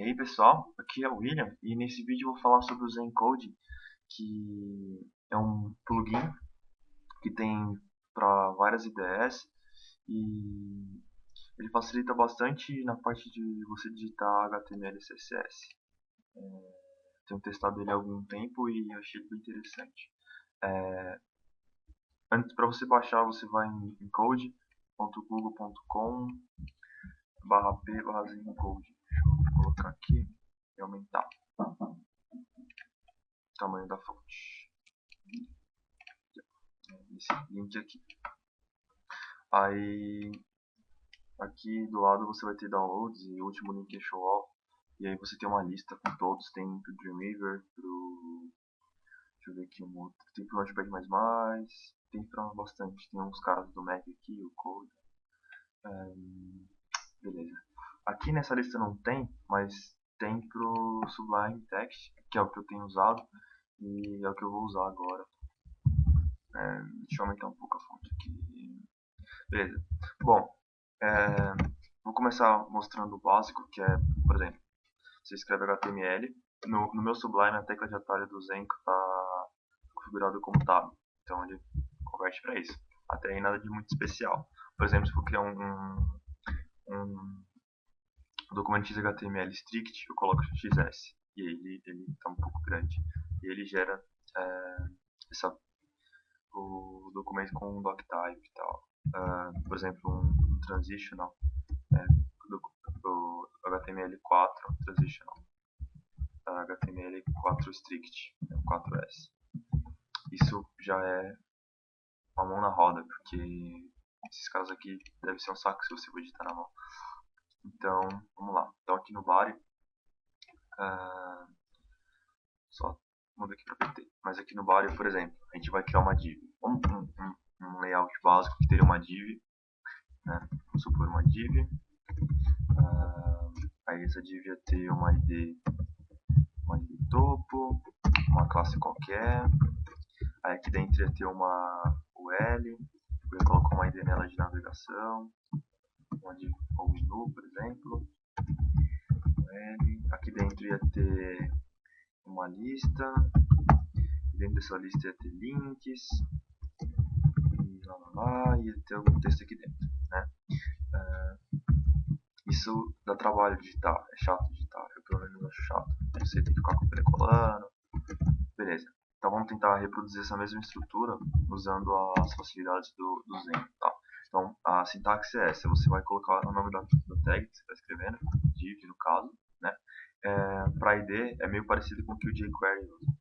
aí pessoal, aqui é o William e nesse vídeo eu vou falar sobre o Zencode, que é um plugin que tem para várias IDEs e ele facilita bastante na parte de você digitar HTML e CSS. Tenho testado ele há algum tempo e achei ele bem interessante. Antes, para você baixar, você vai em code.google.com/p/zencode. Deixa eu colocar aqui e aumentar o tamanho da fonte. Esse link aqui. Aí aqui do lado você vai ter downloads e o último link é show off. E aí você tem uma lista com todos, tem pro Dreamweaver, pro... deixa eu ver aqui um outro. Tem pro Notepad++, tem pra bastante. Tem uns caras do Mac aqui, o Code. Beleza. Aqui nessa lista não tem, mas tem pro Sublime Text, que é o que eu tenho usado e é o que eu vou usar agora. Deixa eu aumentar um pouco a fonte aqui. Beleza. Bom, vou começar mostrando o básico, que é, por exemplo, você escreve HTML. No meu Sublime, a tecla de atalho do Zenko está configurada como tab. Então ele converte para isso. Até aí nada de muito especial. Por exemplo, se for criar um documento XHTML strict, eu coloco XS. E ele está um pouco grande. E ele gera o documento com um doctype e tal. Por exemplo, um transitional, do HTML4 transitional, HTML4 strict, 4S. Isso já é uma mão na roda, porque esses casos aqui deve ser um saco se você for editar na mão. Então, vamos lá. Então aqui no body, só muda aqui para PT. Mas aqui no body, por exemplo, a gente vai criar uma div. Um layout básico que teria uma div, né? Vamos supor uma div. Aí essa div ia ter uma ID topo, uma classe qualquer. Aí aqui dentro ia ter uma UL, eu ia colocar uma ID nela de navegação, ou menu, por exemplo. UL. Aqui dentro ia ter uma lista, dentro dessa lista ia ter links, e ia ter algum texto aqui dentro, né? Isso dá trabalho digitar, é chato digitar, eu pelo menos acho chato. Você tem que ficar copiando e colando. Beleza. Então vamos tentar reproduzir essa mesma estrutura usando as facilidades do Zen. Tá? Então a sintaxe é essa, você vai colocar o nome da tag que você está escrevendo, div no caso, né? Para ID é meio parecido com o que o jQuery usa.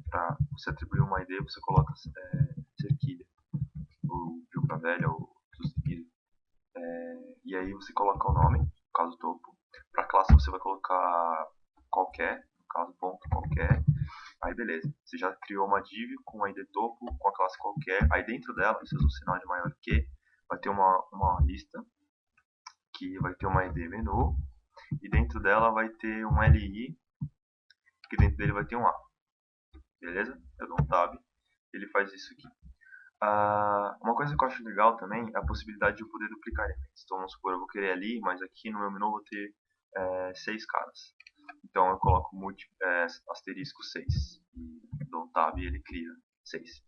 Para você atribuir uma ID, você coloca cerquilha, ou jogo velha, ou suspense. E aí você coloca o nome, no caso topo. Para classe você vai colocar qualquer, no caso ponto qualquer. Aí beleza, você já criou uma div com uma ID topo, com a classe qualquer. Aí dentro dela, você usa o sinal de maior que, vai ter uma lista que vai ter uma ID menu. E dentro dela vai ter um LI, que dentro dele vai ter um A. Beleza? Eu dou um tab, ele faz isso aqui. Uma coisa que eu acho legal também é a possibilidade de eu poder duplicar elementos. Então vamos supor, eu vou querer ali, mas aqui no meu menu eu vou ter 6 caras. Então eu coloco asterisco 6 e dou um tab e ele cria 6.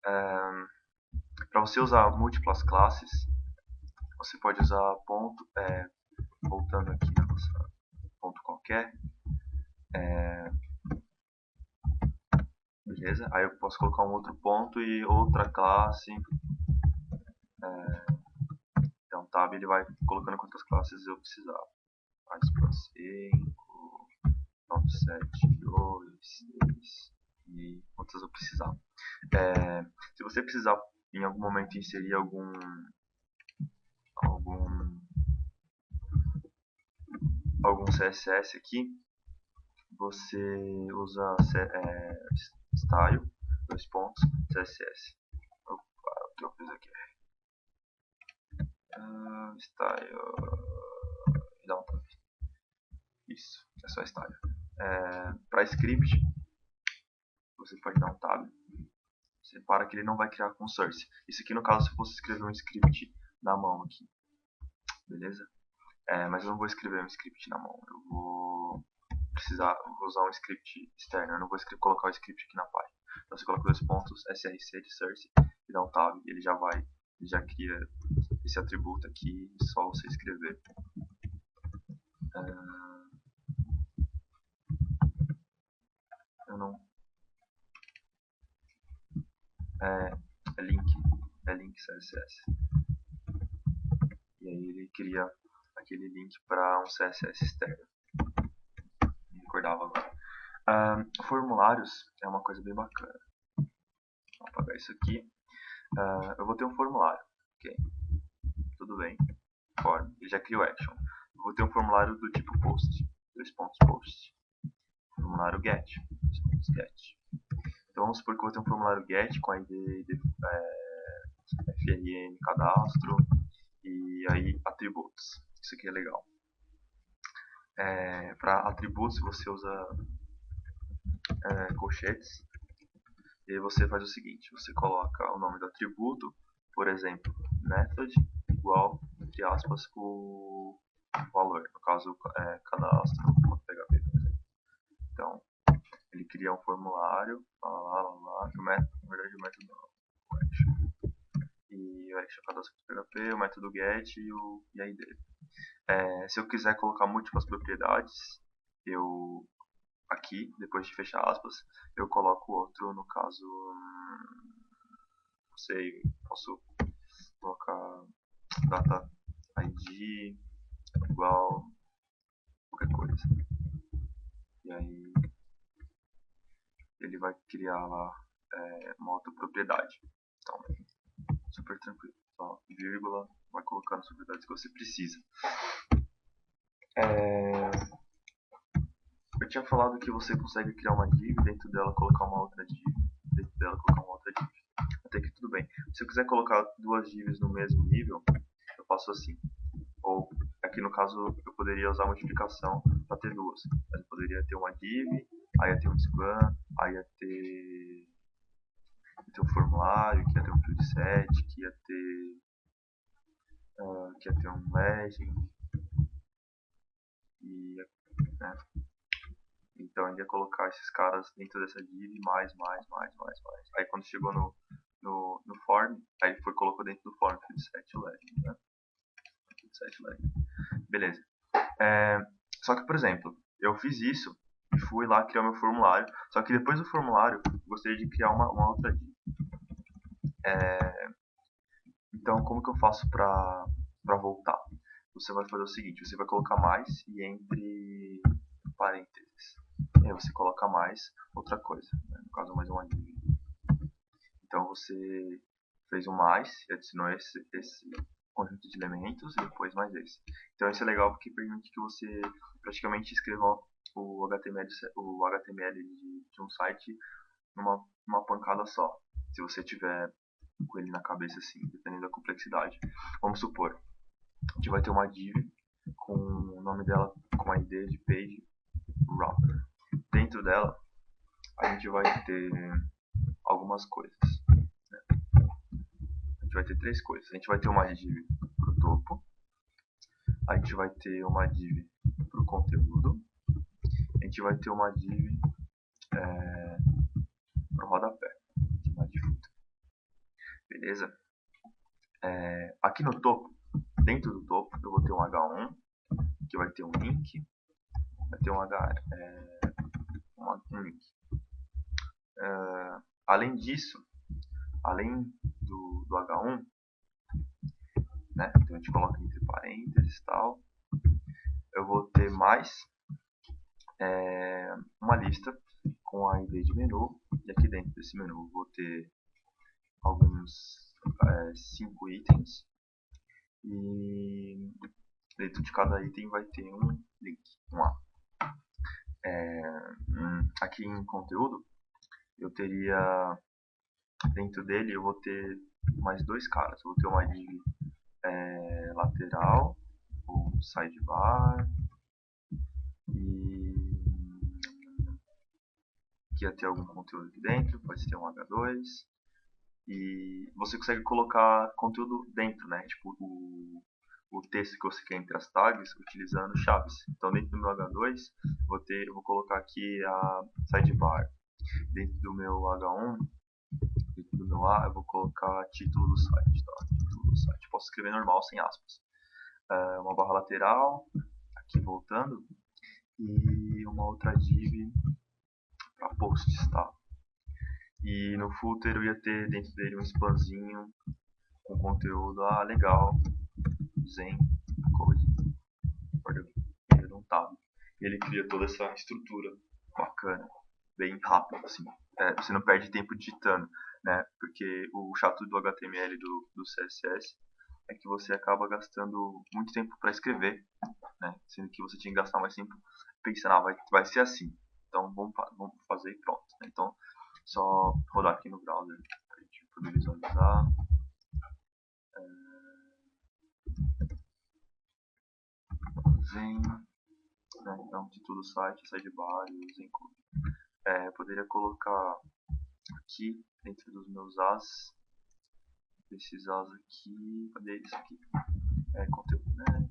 Para você usar múltiplas classes, você pode usar ponto, voltando aqui na nossa ponto qualquer, beleza? Aí eu posso colocar um outro ponto e outra classe. Então tab ele vai colocando quantas classes eu precisar. Mais 5, 9, 7, 2, 6 e quantas eu precisar. Se você precisar em algum momento inserir algum CSS aqui, você usa style, dois pontos, CSS. Opa, o que eu fiz aqui? Style, dá um tab. Isso, é só style. Para script, você pode dar um tab. Separa que ele não vai criar com source. Isso aqui no caso se você escrever um script na mão aqui. Beleza? Mas eu não vou escrever um script na mão. Eu vou vou usar um script externo. Eu não vou colocar o script aqui na página. Então você coloca dois pontos src de source e dá um tab. Ele já cria esse atributo aqui, só você escrever. Eu não é link CSS. E aí ele cria aquele link para um CSS externo. Me recordava agora. Formulários é uma coisa bem bacana. Vou apagar isso aqui. Eu vou ter um formulário. Ok, tudo bem. Form. Ele já criou action. Eu vou ter um formulário do tipo post. Dois pontos post. Formulário get. Dois pontos get. Então vamos supor que eu vou ter um formulário get com a ID FRN cadastro e aí atributos. Isso aqui é legal. Para atributos você usa colchetes e aí você faz o seguinte: você coloca o nome do atributo, por exemplo, method igual, entre aspas, o valor, no caso cadastro.php, por exemplo. Então ele cria um formulário, que o método, na verdade o método não, o action. E o action cadastro.php, o método get e a ID. Se eu quiser colocar múltiplas propriedades, eu aqui, depois de fechar aspas, eu coloco outro, no caso, não sei, posso colocar data ID igual qualquer coisa. E aí ele vai criar lá uma outra propriedade. Então, super tranquilo. Só vírgula, vai colocando as propriedades que você precisa. Eu tinha falado que você consegue criar uma div, dentro dela colocar uma outra div, dentro dela colocar uma outra div. Até que tudo bem. Se eu quiser colocar duas divs no mesmo nível, eu faço assim. Ou, aqui no caso, eu poderia usar a multiplicação para ter duas. Eu poderia ter uma div, aí ia ter um span, aí ia ter um formulário, que ia ter um field set, que ia ter um legend, e, né? Então eu ia colocar esses caras dentro dessa div, mais. Aí quando chegou no form, aí colocou dentro do form field set legend, né? Field set legend. Beleza. Só que, por exemplo, eu fiz isso e fui lá criar meu formulário. Só que depois do formulário, eu gostaria de criar uma outra div. Então, como que eu faço para voltar? Você vai fazer o seguinte: você vai colocar mais e entre parênteses. E aí você coloca mais outra coisa, né? No caso, mais uma div. Então, você fez um mais e adicionou esse conjunto de elementos e depois mais esse. Então, isso é legal porque permite que você praticamente escreva o HTML de um site numa pancada só. Se você tiver com ele na cabeça assim, dependendo da complexidade. Vamos supor, a gente vai ter uma div com o nome dela com a ID de page wrapper. Dentro dela, a gente vai ter algumas coisas. Né? A gente vai ter três coisas. A gente vai ter uma div para o topo, a gente vai ter uma div para o conteúdo, a gente vai ter uma div para o rodapé, uma div footer. Beleza? Aqui no topo, dentro do topo, eu vou ter um H1, que vai ter um link, vai ter um link. Além disso, além do H1, né, então a gente coloca entre parênteses e tal, eu vou ter mais uma lista com a ID de menu, e aqui dentro desse menu eu vou ter alguns 5 itens, e dentro de cada item vai ter um link, um A. Aqui em conteúdo, eu teria, dentro dele eu vou ter mais dois caras, eu vou ter uma div lateral, ou sidebar, e que ia ter algum conteúdo aqui dentro, pode ter um H2, e você consegue colocar conteúdo dentro, né? Tipo, o texto que você quer entre as tags utilizando chaves. Então dentro do meu H2 eu vou colocar aqui a sidebar. Dentro do meu H1, dentro do meu A, eu vou colocar título do site. Tá? Título do site. Posso escrever normal, sem aspas. Uma barra lateral, aqui voltando, e uma outra div para posts, tá? E no footer eu ia ter dentro dele um spamzinho com conteúdo, legal, Zen, Code, ele não tava. E ele cria toda essa estrutura bacana, bem rápido, assim. Você não perde tempo digitando, né? Porque o chato do HTML do CSS é que você acaba gastando muito tempo para escrever, né? Sendo que você tinha que gastar mais tempo pensando, vai ser assim. Então vamos fazer e pronto. Né? Então só rodar aqui no browser para a gente poder visualizar. Zen, né? Então título do site, sidebar e Zen Code. Eu poderia colocar aqui dentro dos meus as, esses as aqui, cadê isso aqui? Conteúdo, né?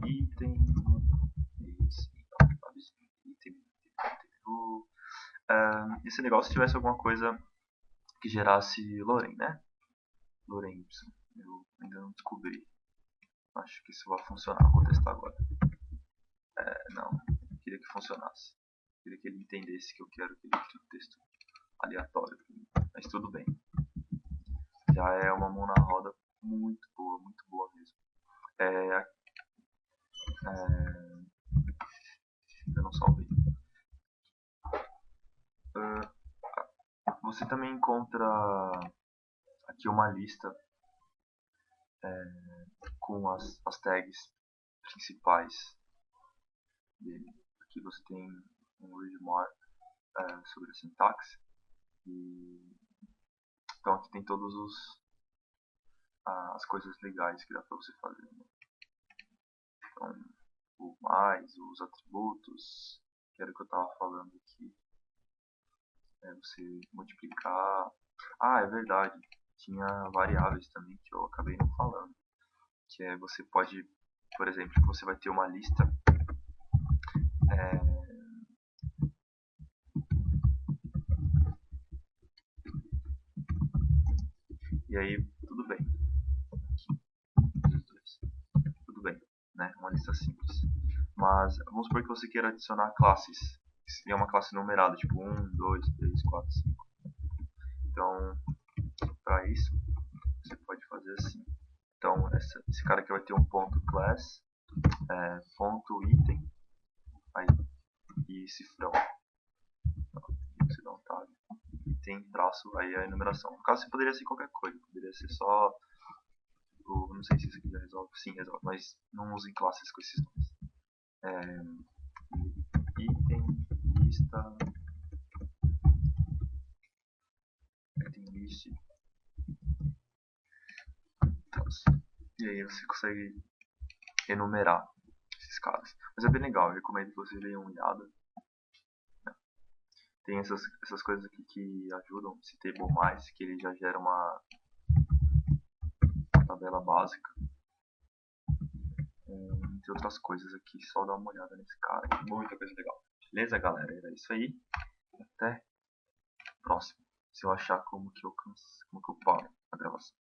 Item, item, e se negócio tivesse alguma coisa que gerasse Loren, né? Loren Y. Eu ainda não descobri. Acho que isso vai funcionar. Vou testar agora. Não, eu queria que funcionasse. Eu queria que ele entendesse que eu quero que ele crie um texto aleatório. Mas tudo bem. Já é uma mão na roda muito boa mesmo. Eu não salvei. Você também encontra aqui uma lista com as tags principais dele. Aqui você tem um read more sobre a sintaxe. Então aqui tem todos as coisas legais que dá para você fazer. Né? Então, o mais, os atributos, que era o que eu estava falando aqui. Você multiplicar. É verdade. Tinha variáveis também que eu acabei não falando. Que você pode, por exemplo, você vai ter uma lista. E aí, tudo bem. Tudo bem, né? Uma lista simples. Mas vamos supor que você queira adicionar classes. Seria uma classe numerada, tipo 1, 2, 3, 4, 5. Então, para isso, você pode fazer assim. Então, esse cara aqui vai ter um ponto class, ponto item, aí, e cifrão. Então, você dá um tab, item, traço, aí a enumeração. No caso, você poderia ser qualquer coisa. Poderia ser só, não sei se isso aqui já resolve. Sim, resolve, mas não usem classes com esses nomes. Item, lista, item list, traço. E aí você consegue enumerar esses caras. Mas é bem legal, eu recomendo que vocês deem uma olhada. Tem essas coisas aqui que ajudam, esse table mais, que ele já gera uma tabela básica. Entre outras coisas aqui, só dá uma olhada nesse cara, muita coisa legal. Beleza, galera? Era isso aí. Até o próximo. Se eu achar como que eu paro a gravação.